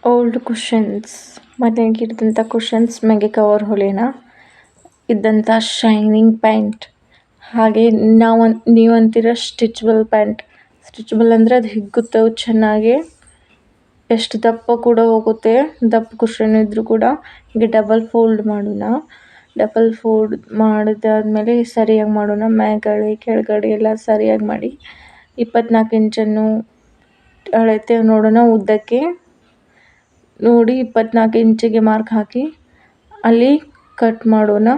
Old cushions ಮನೆಗೆ ಇದ್ದಂಥ cushions ಮ್ಯಾಗೆ ಕವರ್ ಹೊಲಿಯೋಣ. ಇದ್ದಂಥ ಶೈನಿಂಗ್ ಪ್ಯಾಂಟ್, ಹಾಗೆ ನೀವು ಅಂತೀರ ಸ್ಟಿಚಬಲ್ ಪ್ಯಾಂಟ್. ಸ್ಟಿಚಬಲ್ ಅಂದರೆ ಅದು ಹಿಗ್ಗುತ್ತೆ ಚೆನ್ನಾಗಿ, ಎಷ್ಟು ದಪ್ಪ ಕೂಡ ಹೋಗುತ್ತೆ. ದಪ್ಪ ಕುಷನ್ ಇದ್ದರೂ ಕೂಡ ಈಗ ಡಬಲ್ ಫೋಲ್ಡ್ ಮಾಡೋಣ. ಡಬಲ್ ಫೋಲ್ಡ್ ಮಾಡಿದಾದ್ಮೇಲೆ ಸರಿಯಾಗಿ ಮಾಡೋಣ. ಮೇಲ್ಗಡೆ ಕೆಳಗಡೆ ಎಲ್ಲ ಸರಿಯಾಗಿ ಮಾಡಿ 24 ಇಂಚನ್ನು ಅಳತೆ ನೋಡೋಣ. ಉದ್ದಕ್ಕೆ ನೋಡಿ 24 ಇಂಚಿಗೆ ಮಾರ್ಕ್ ಹಾಕಿ ಅಲ್ಲಿ ಕಟ್ ಮಾಡೋಣ.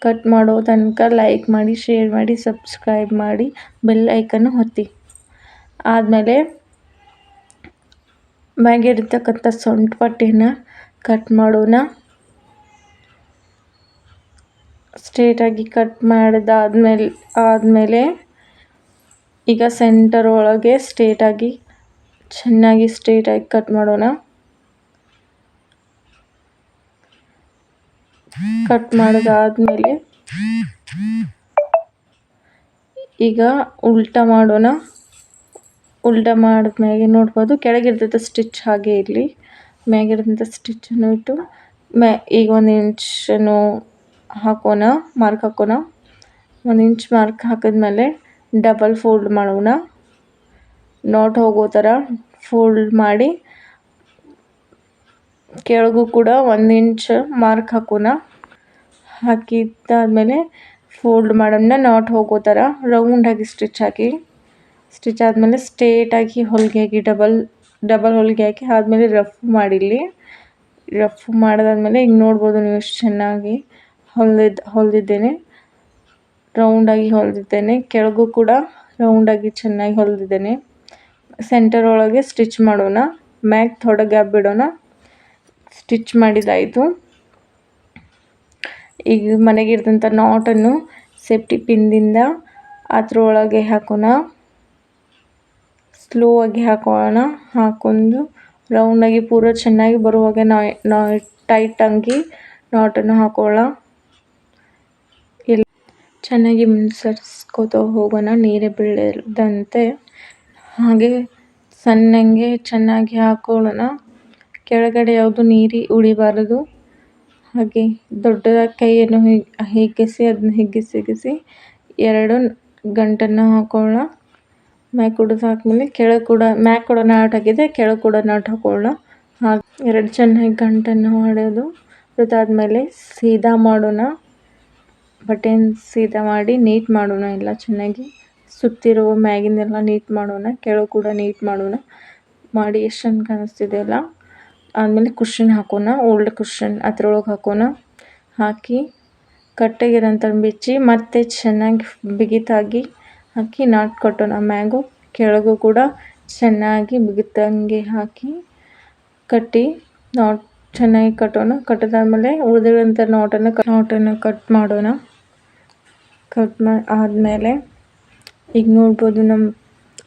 ಕಟ್ ಮಾಡೋ ತನಕ ಲೈಕ್ ಮಾಡಿ, ಶೇರ್ ಮಾಡಿ, ಸಬ್ಸ್ಕ್ರೈಬ್ ಮಾಡಿ, ಬೆಲ್ ಐಕನ್ನು ಒತ್ತಿ. ಆದಮೇಲೆ ಮ್ಯಾಗೆ ಇರ್ತಕ್ಕಂಥ ಸೊಂಟ ಪಟ್ಟಿನ ಕಟ್ ಮಾಡೋಣ. ಸ್ಟ್ರೇಟಾಗಿ ಕಟ್ ಆದಮೇಲೆ ಈಗ ಸೆಂಟರ್ ಒಳಗೆ ಚೆನ್ನಾಗಿ ಸ್ಟ್ರೇಟಾಗಿ ಕಟ್ ಮಾಡೋಣ. ಕಟ್ ಮಾಡೋದಾದಮೇಲೆ ಈಗ ಉಲ್ಟಾ ಮಾಡೋಣ. ಉಲ್ಟಾ ಮಾಡಿದ್ಮೇಲೆ ನೋಡ್ಬೋದು ಕೆಳಗಿರ್ತೈತೆ ಸ್ಟಿಚ್ ಹಾಗೆ ಇರಲಿ. ಮ್ಯಾಗಿರೋಂಥ ಸ್ಟಿಚ್ಚನ್ನು ಇಟ್ಟು ಈಗ 1 ಇಂಚನ್ನು ಹಾಕೋಣ, ಮಾರ್ಕ್ ಹಾಕೋಣ. 1 ಇಂಚ್ ಮಾರ್ಕ್ ಹಾಕಿದ್ಮೇಲೆ ಡಬಲ್ ಫೋಲ್ಡ್ ಮಾಡೋಣ. ನಾಟ್ ಹೋಗೋ ಥರ ಫೋಲ್ಡ್ ಮಾಡಿ ಕೆಳಗೂ ಕೂಡ 1 ಇಂಚ್ ಮಾರ್ಕ್ ಹಾಕೋಣ. ಹಾಕಿದ್ದಾದಮೇಲೆ ಫೋಲ್ಡ್ ಮಾಡೋಣ. ನಾಟ್ ಹೋಗೋ ಥರ ರೌಂಡಾಗಿ ಸ್ಟಿಚ್ ಹಾಕಿ. ಸ್ಟಿಚ್ ಆದಮೇಲೆ ಸ್ಟ್ರೇಟಾಗಿ ಹೊಲಿಗೆ ಹಾಕಿ, ಡಬಲ್ ಹೊಲಿಗೆ ಹಾಕಿ ಆದಮೇಲೆ ರಫ್ ಮಾಡಿರಲಿ. ರಫ್ ಮಾಡಿದಾದ್ಮೇಲೆ ಈಗ ನೋಡ್ಬೋದು ನೀವು ಎಷ್ಟು ಚೆನ್ನಾಗಿ ಹೊಲಿದಿದ್ದೇನೆ. ರೌಂಡಾಗಿ ಹೊಲಿದಿದ್ದೇನೆ. ಕೆಳಗೂ ಕೂಡ ರೌಂಡಾಗಿ ಚೆನ್ನಾಗಿ ಹೊಲಿದಿದ್ದೇನೆ. ಸೆಂಟರ್ ಒಳಗೆ ಸ್ಟಿಚ್ ಮಾಡೋಣ. ಮ್ಯಾಗ್ ಥೋಡೆ ಗ್ಯಾಪ್ ಬಿಡೋಣ. ಸ್ಟಿಚ್ ಮಾಡಿದಾಯಿತು. ಈಗ ಮನೆಗಿರ್ತಂಥ ನಾಟನ್ನು ಸೇಫ್ಟಿ ಪಿನ್ನಿಂದ ಅದರೊಳಗೆ ಹಾಕೋಣ. ಸ್ಲೋ ಆಗಿ ಹಾಕೋಣ. ಹಾಕೊಂಡು ರೌಂಡಾಗಿ ಪೂರ ಚೆನ್ನಾಗಿ ಬರುವಾಗೆ ಟೈಟಾಗಿ ನಾಟನ್ನು ಹಾಕೋಣ. ಇಲ್ಲಿ ಚೆನ್ನಾಗಿ ಮಿನ್ಸರ್ಸ್ಕೋತ ಹೋಗೋಣ, ನೀರೇ ಬೀಳದಂತೆ. ಹಾಗೆ ಸಣ್ಣಗೆ ಚೆನ್ನಾಗಿ ಹಾಕೊಳ್ಳೋಣ. ಕೆಳಗಡೆ ಯಾವುದು ನೀರು ಉಳಿಬಾರದು. ಹಾಗೆ ದೊಡ್ಡದಾಗಿ ಕೈಯನ್ನು ಹಿಗ್ಗಿಸಿ ಅದನ್ನ ಹಿಗ್ಗಿಸಿ 2 ಗಂಟನ್ನು ಹಾಕೊಳ್ಳೋಣ. ಮ್ಯಾಕ್ ಕುಡಿದು ಹಾಕಿದ್ಮೇಲೆ ಮ್ಯಾಕ್ ಕೂಡ ನಾಟ್ ಹಾಕಿದೆ, ಕೆಳಗೆ ಕೂಡ ನಾಟ್ ಹಾಕೊಳ್ಳೋಣ. ಹಾಗೆ 2 ಚೆನ್ನಾಗಿ ಗಂಟನ್ನು ಹೊಡೆದಾದ್ಮೇಲೆ ಸೀದಾ ಮಾಡೋಣ. ಬಟ್ಟೆಯನ್ನು ಸೀದಾ ಮಾಡಿ ನೀಟ್ ಮಾಡೋಣ. ಎಲ್ಲ ಚೆನ್ನಾಗಿ ಸುತ್ತಿರುವ ಮ್ಯಾಗಿನೆಲ್ಲ ನೀಟ್ ಮಾಡೋಣ. ಕೆಳಗೆ ಕೂಡ ನೀಟ್ ಮಾಡೋಣ. ಮಾಡಿ ಎಷ್ಟು ಚೆಂದ ಕಾಣಿಸ್ತಿದೆ ಅಲ್ಲ. ಆದಮೇಲೆ ಕುಷನ್ ಹಾಕೋಣ. ಓಲ್ಡ್ ಕುಷನ್ ಅದರೊಳಗೆ ಹಾಕೋಣ. ಹಾಕಿ ಕಟ್ಟೆಗಿರೋಂಥ ಬಿಚ್ಚಿ ಮತ್ತೆ ಚೆನ್ನಾಗಿ ಬಿಗಿತಾಗಿ ಹಾಕಿ ನಾಟ್ ಕಟ್ಟೋಣ. ಮ್ಯಾಗು ಕೆಳಗೂ ಕೂಡ ಚೆನ್ನಾಗಿ ಬಿಗಿತಂಗೆ ಹಾಕಿ ಕಟ್ಟಿ ನಾಟ್ ಚೆನ್ನಾಗಿ ಕಟ್ಟೋಣ. ಕಟ್ಟಿದಾದ್ಮೇಲೆ ಉಳಿದಿರೋಂಥ ನಾಟನ್ನು ಕಟ್ ಮಾಡೋಣ. ಆದಮೇಲೆ ಈಗ ನೋಡ್ಬೋದು ನಮ್ಮ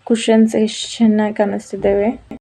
ಕುಷನ್ಸ್ ಎಷ್ಟು ಚೆನ್ನಾಗಿ ಕಾಣಿಸ್ತಿದ್ದೇವೆ.